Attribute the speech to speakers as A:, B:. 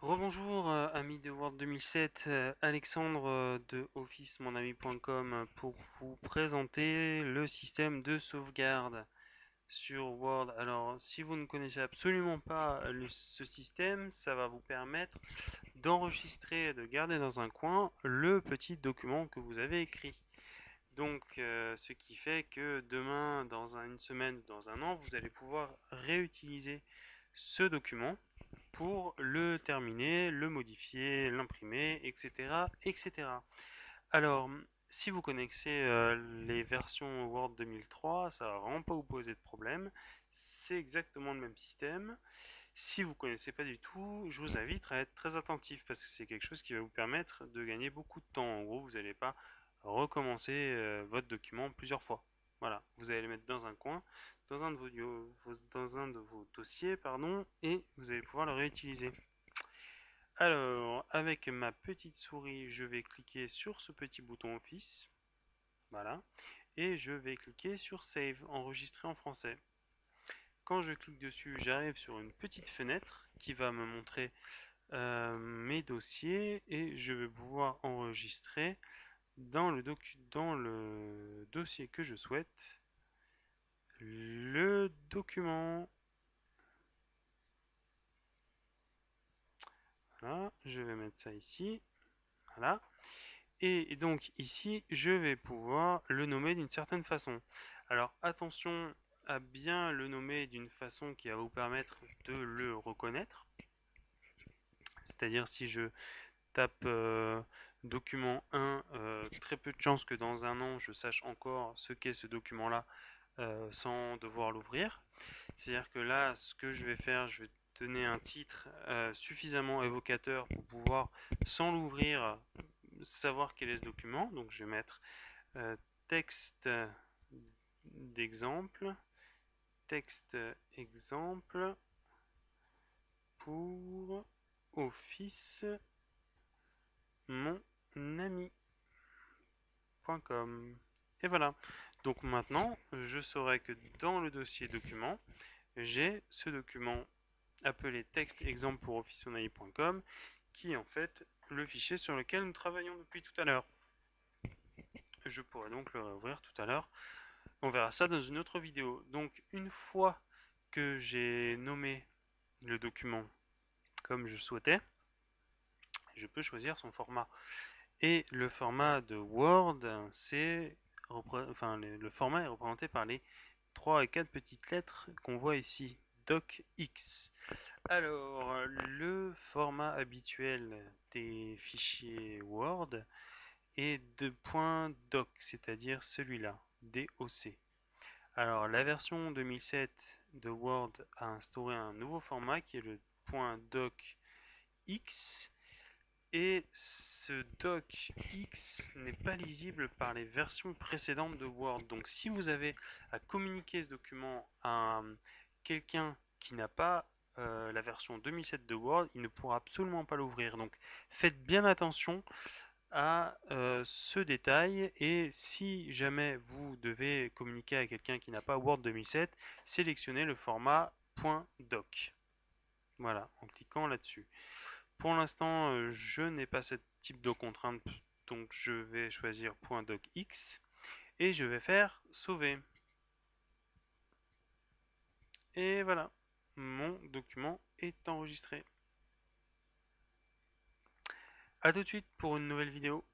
A: Rebonjour amis de Word 2007, Alexandre de officemonami.com pour vous présenter le système de sauvegarde sur Word. Alors si vous ne connaissez absolument pas ce système, ça va vous permettre d'enregistrer et de garder dans un coin le petit document que vous avez écrit. Donc ce qui fait que demain, dans une semaine, dans un an, vous allez pouvoir réutiliser ce document pour le terminer, le modifier, l'imprimer, etc., etc. Alors, si vous connaissez les versions Word 2003, ça va vraiment pas vous poser de problème. C'est exactement le même système. Si vous connaissez pas du tout, je vous invite à être très attentif parce que c'est quelque chose qui va vous permettre de gagner beaucoup de temps. En gros, vous n'allez pas recommencer votre document plusieurs fois. Voilà, vous allez le mettre dans un coin, dans un de vos dossiers, pardon, et vous allez pouvoir le réutiliser. Alors, avec ma petite souris, je vais cliquer sur ce petit bouton Office, voilà, et je vais cliquer sur Save, enregistrer en français. Quand je clique dessus, j'arrive sur une petite fenêtre qui va me montrer mes dossiers et je vais pouvoir enregistrer dans le dossier que je souhaite le document. Voilà, je vais mettre ça ici. Voilà. Et donc ici, je vais pouvoir le nommer d'une certaine façon. Alors attention à bien le nommer d'une façon qui va vous permettre de le reconnaître. C'est-à-dire si je tape document 1, très peu de chances que dans un an je sache encore ce qu'est ce document-là sans devoir l'ouvrir. C'est-à-dire que là, ce que je vais faire, je vais donner un titre suffisamment évocateur pour pouvoir, sans l'ouvrir, savoir quel est ce document. Donc je vais mettre euh, texte d'exemple, texte exemple pour office mon ami.com. Et voilà. Donc maintenant, je saurai que dans le dossier document, j'ai ce document appelé texte exemple pour officeonai.com qui est en fait le fichier sur lequel nous travaillons depuis tout à l'heure. Je pourrais donc le réouvrir tout à l'heure. On verra ça dans une autre vidéo. Donc une fois que j'ai nommé le document comme je souhaitais, je peux choisir son format. Et le format de Word, c'est le format est représenté par les 3 et 4 petites lettres qu'on voit ici, DocX. Alors, le format habituel des fichiers Word est de .doc, c'est-à-dire celui-là, DOC. Alors, la version 2007 de Word a instauré un nouveau format qui est le .docx. Et ce docx n'est pas lisible par les versions précédentes de Word. Donc si vous avez à communiquer ce document à quelqu'un qui n'a pas la version 2007 de Word, il ne pourra absolument pas l'ouvrir. Donc faites bien attention à ce détail et si jamais vous devez communiquer à quelqu'un qui n'a pas Word 2007, sélectionnez le format .doc. Voilà, en cliquant là-dessus. Pour l'instant, je n'ai pas ce type de contrainte, donc je vais choisir .docx et je vais faire sauver. Et voilà, mon document est enregistré. A tout de suite pour une nouvelle vidéo.